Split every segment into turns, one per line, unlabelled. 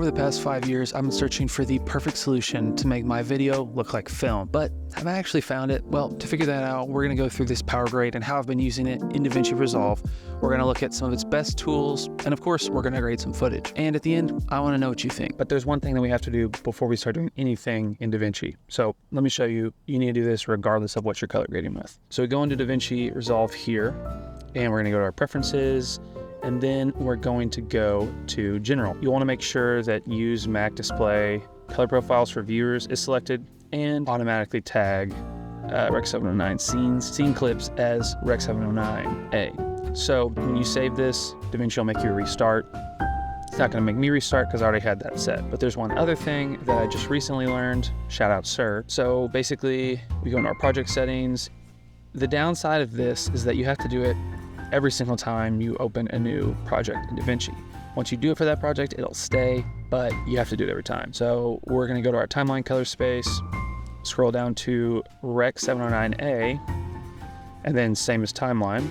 Over the past 5 years, I've been searching for the perfect solution to make my video look like film, but have I actually found it? Well, to figure that out, we're gonna go through this Powergrade and how I've been using it in Davinci Resolve. We're gonna look at some of its best tools, and of course, we're gonna grade some footage. And at the end, I wanna know what you think. But there's one thing that we have to do before we start doing anything in Davinci. So let me show you, you need to do this regardless of what you're color grading with. So we go into Davinci Resolve here, and we're gonna go to our preferences, and then we're going to go to general. You wanna make sure that use Mac display color profiles for viewers is selected and automatically tag Rec 709 scene clips as Rec 709A. So when you save this, Davinci will make you a restart. It's not gonna make me restart because I already had that set. But there's one other thing that I just recently learned, shout out Sir. So basically we go into our project settings. The downside of this is that you have to do it every single time you open a new project in Davinci. Once you do it for that project, it'll stay, but you have to do it every time. So we're gonna go to our timeline color space, scroll down to Rec 709A, and then same as timeline,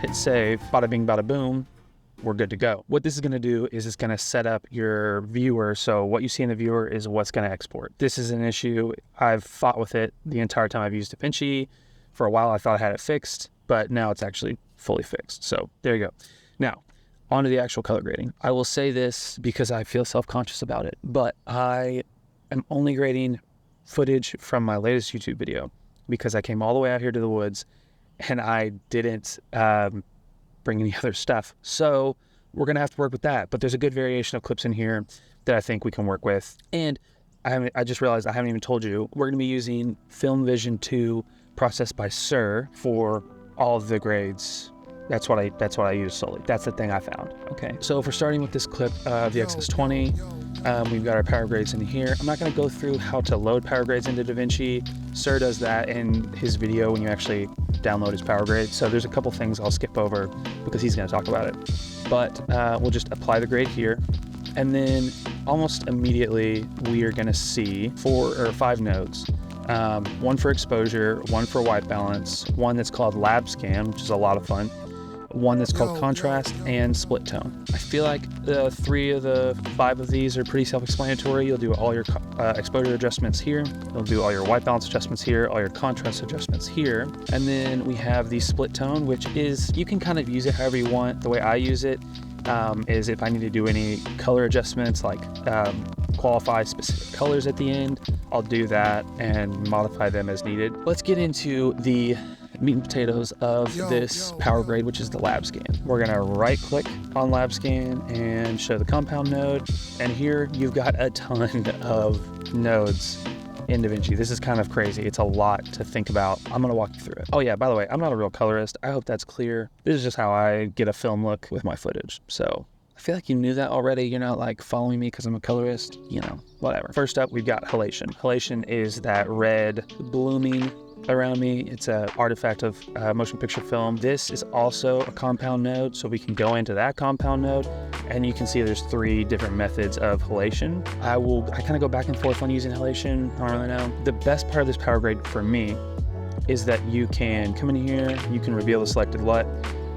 hit save, bada bing, bada boom, we're good to go. What this is gonna do is it's gonna set up your viewer, so what you see in the viewer is what's gonna export. This is an issue. I've fought with it the entire time I've used Davinci. For a while I thought I had it fixed, but now it's actually fully fixed. So there you go. Now, on to the actual color grading. I will say this because I feel self-conscious about it, but I am only grading footage from my latest YouTube video because I came all the way out here to the woods and I didn't bring any other stuff. So we're gonna have to work with that, but there's a good variation of clips in here that I think we can work with. And I just realized I haven't even told you, we're gonna be using Filmvision II processed by Sir for all of the grades. That's what I use solely. That's the thing I found. Okay, so if we're starting with this clip of the XS20, we've got our power grades in here. I'm not gonna go through how to load power grades into Davinci. Sir does that in his video when you actually download his power grade. So there's a couple things I'll skip over because he's gonna talk about it. But we'll just apply the grade here. And then almost immediately, we are gonna see 4 or 5 nodes. One for exposure, one for white balance, one that's called lab scan, which is a lot of fun, one that's called contrast, and split tone. I feel like 3 of the 5 of these are pretty self-explanatory. You'll do all your exposure adjustments here, you'll do all your white balance adjustments here, all your contrast adjustments here, and then we have the split tone, which is, you can kind of use it however you want. The way I use it is if I need to do any color adjustments, like qualify specific colors at the end, I'll do that and modify them as needed. Let's get into the meat and potatoes of this power grade, which is the lab scan. We're gonna right click on lab scan and show the compound node. And here you've got a ton of nodes in Davinci. This is kind of crazy. It's a lot to think about. I'm gonna walk you through it. Oh yeah, by the way, I'm not a real colorist. I hope that's clear. This is just how I get a film look with my footage. So I feel like you knew that already. You're not like following me because I'm a colorist, you know, whatever. First up, we've got halation. Halation is that red blooming around me. It's an artifact of motion picture film. This is also a compound node, so we can go into that compound node, and you can see there's 3 different methods of halation. I kind of go back and forth on using halation. I don't really know. The best part of this power grade for me is that you can come in here, you can reveal the selected LUT,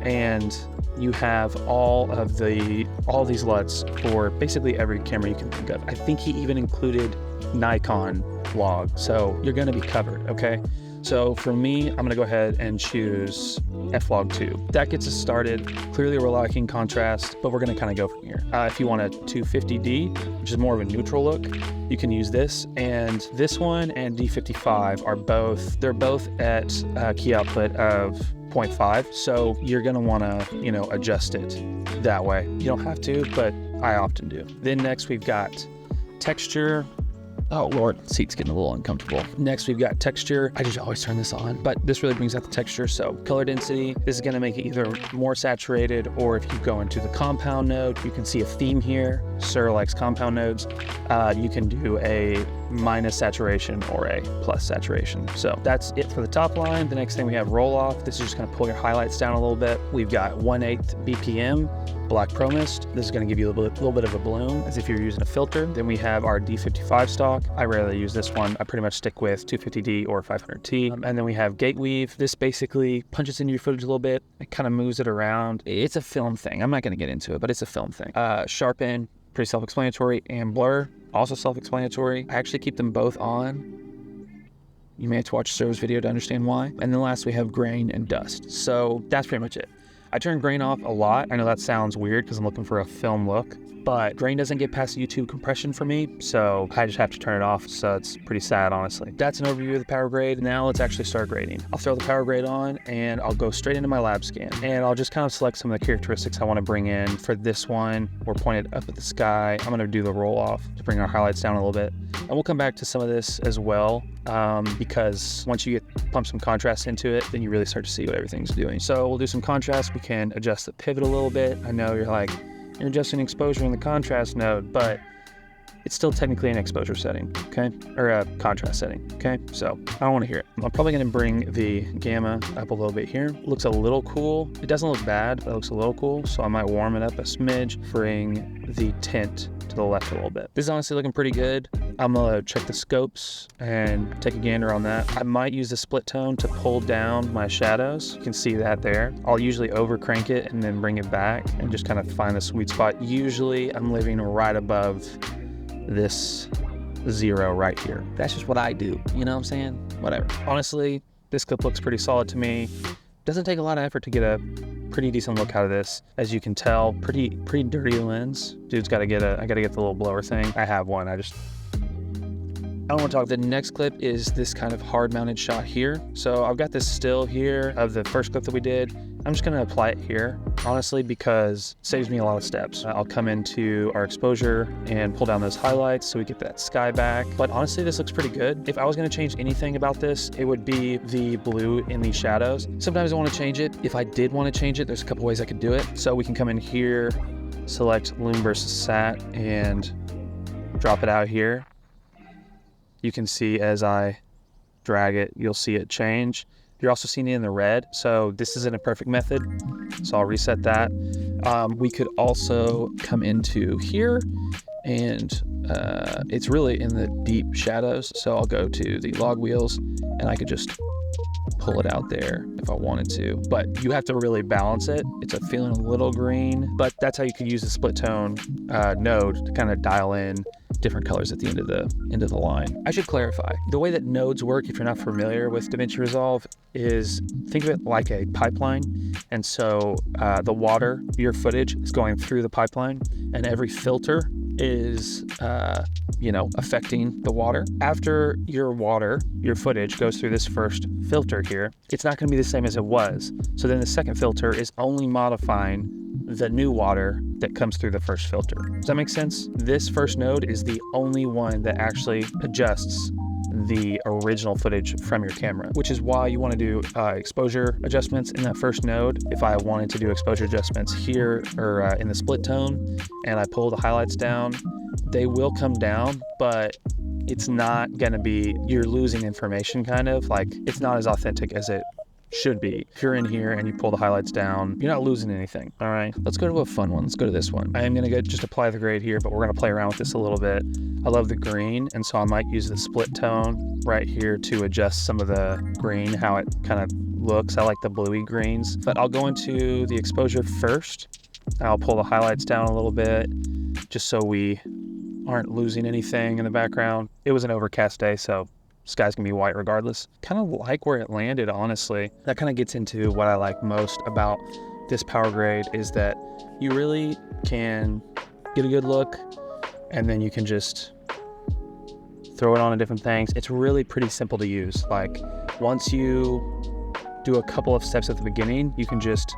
and you have all these LUTs for basically every camera you can think of. I think he even included Nikon log, so you're gonna be covered, okay? So for me, I'm gonna go ahead and choose F-Log2. That gets us started. Clearly we're lacking contrast, but we're gonna kind of go from here. If you want a 250D, which is more of a neutral look, you can use this. And this one and D55 are they're both at key output of 0.5. So you're gonna wanna, adjust it that way. You don't have to, but I often do. Then next we've got texture. Oh Lord, seat's getting a little uncomfortable. Next, we've got texture. I just always turn this on, but this really brings out the texture. So color density, this is gonna make it either more saturated, or if you go into the compound node, you can see a theme here. Sir likes compound nodes. You can do a minus saturation or a plus saturation. So that's it for the top line. The next thing we have roll off. This is just gonna pull your highlights down a little bit. We've got 1/8 BPM. Black Pro Mist. This is going to give you a little bit of a bloom as if you're using a filter. Then we have our D55 stock. I rarely use this one. I pretty much stick with 250D or 500T. And then we have Gate Weave. This basically punches into your footage a little bit. It kind of moves it around. It's a film thing. I'm not going to get into it, but it's a film thing. Sharpen, pretty self-explanatory, and blur, also self-explanatory. I actually keep them both on. You may have to watch Serve's video to understand why. And then last we have grain and dust. So that's pretty much it. I turn grain off a lot. I know that sounds weird because I'm looking for a film look, but grain doesn't get past YouTube compression for me, so I just have to turn it off, so it's pretty sad, honestly. That's an overview of the Powergrade. Now let's actually start grading. I'll throw the Powergrade on, and I'll go straight into my lab scan, and I'll just kind of select some of the characteristics I want to bring in. For this one, we're pointed up at the sky. I'm going to do the roll-off to bring our highlights down a little bit, and we'll come back to some of this as well, because once you pump some contrast into it, then you really start to see what everything's doing. So we'll do some contrast. We can adjust the pivot a little bit. I know you're like, you're adjusting exposure in the contrast node, but it's still technically an exposure setting, okay? Or a contrast setting, okay? So I don't want to hear it. I'm probably going to bring the gamma up a little bit here. It looks a little cool. It doesn't look bad, but it looks a little cool. So I might warm it up a smidge, bring the tint to the left a little bit. This is honestly looking pretty good. I'm gonna check the scopes and take a gander on that. I might use the split tone to pull down my shadows. You can see that there. I'll usually over crank it and then bring it back and just kind of find the sweet spot. Usually I'm living right above this 0 right here. That's just what I do, you know what I'm saying? Whatever. Honestly, this clip looks pretty solid to me. Doesn't take a lot of effort to get a pretty decent look out of this. As you can tell, pretty dirty lens. Dude's I gotta get the little blower thing. I have one, I don't want to talk. The next clip is this kind of hard mounted shot here. So I've got this still here of the first clip that we did. I'm just going to apply it here, honestly, because it saves me a lot of steps. I'll come into our exposure and pull down those highlights so we get that sky back. But honestly, this looks pretty good. If I was going to change anything about this, it would be the blue in the shadows. Sometimes I want to change it. If I did want to change it, there's a couple ways I could do it. So we can come in here, select Lume versus Sat, and drop it out here. You can see as I drag it, you'll see it change. You're also seeing it in the red. So this isn't a perfect method. So I'll reset that. We could also come into here and it's really in the deep shadows. So I'll go to the log wheels and I could just pull it out there if I wanted to, but you have to really balance it. It's feeling a little green, but that's how you could use the split tone node to kind of dial in different colors at the end of the line. I should clarify, the way that nodes work, if you're not familiar with Davinci Resolve, is think of it like a pipeline. And so the water, your footage is going through the pipeline, and every filter is affecting the water. After your footage goes through this first filter here, it's not going to be the same as it was. So then the second filter is only modifying the new water that comes through the first filter. Does that make sense? This first node is the only one that actually adjusts the original footage from your camera, which is why you want to do exposure adjustments in that first node. If I wanted to do exposure adjustments here or in the split tone and I pull the highlights down, they will come down, but it's not going to be, you're losing information kind of, like it's not as authentic as it should be. If you're in here and you pull the highlights down, you're not losing anything. All right, let's go to a fun one. Let's go to this one. I am gonna just apply the grade here, but we're gonna play around with this a little bit. I love the green, and so I might use the split tone right here to adjust some of the green, how it kind of looks. I like the bluey greens, but I'll go into the exposure first. I'll pull the highlights down a little bit, just so we aren't losing anything in the background. It was an overcast day, so sky's gonna be white regardless. Kind of like where it landed, honestly. That kind of gets into what I like most about this Powergrade, is that you really can get a good look and then you can just throw it on to different things. It's really pretty simple to use. Like once you do a couple of steps at the beginning, you can just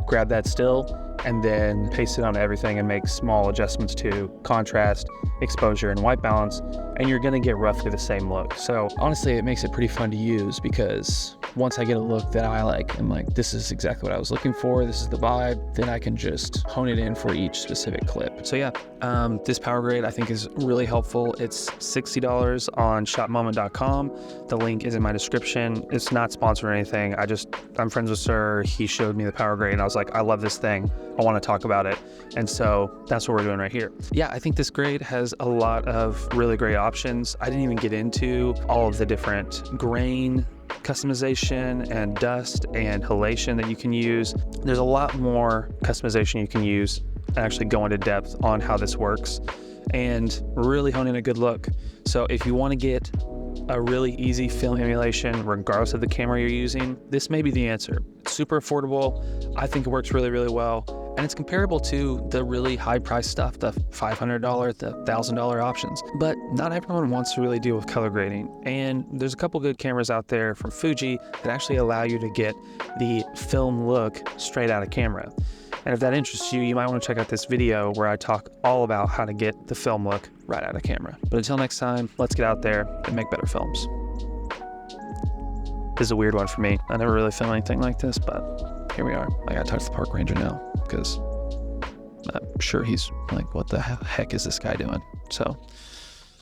grab that still and then paste it on everything and make small adjustments to contrast, exposure, and white balance, and you're gonna get roughly the same look. So honestly, it makes it pretty fun to use, because once I get a look that I like, I'm like, this is exactly what I was looking for, this is the vibe, then I can just hone it in for each specific clip. So yeah, this Powergrade I think is really helpful. It's $60 on shopmoment.com. The link is in my description. It's not sponsored or anything. I'm friends with Sir. He showed me the Powergrade and I was like, I love this thing. I want to talk about it. And so that's what we're doing right here. Yeah, I think this grade has a lot of really great options. I didn't even get into all of the different grain customization and dust and halation that you can use. There's a lot more customization you can use actually go into depth on how this works and really hone in a good look. So if you want to get a really easy film emulation, regardless of the camera you're using, this may be the answer. It's super affordable. I think it works really, really well. And it's comparable to the really high price stuff, the $500, the $1,000 options. But not everyone wants to really deal with color grading. And there's a couple good cameras out there from Fuji that actually allow you to get the film look straight out of camera. And if that interests you, you might want to check out this video where I talk all about how to get the film look right out of camera. But until next time, let's get out there and make better films. This is a weird one for me. I never really filmed anything like this, but here we are. I gotta talk to the park ranger now because I'm sure he's like, what the heck is this guy doing? So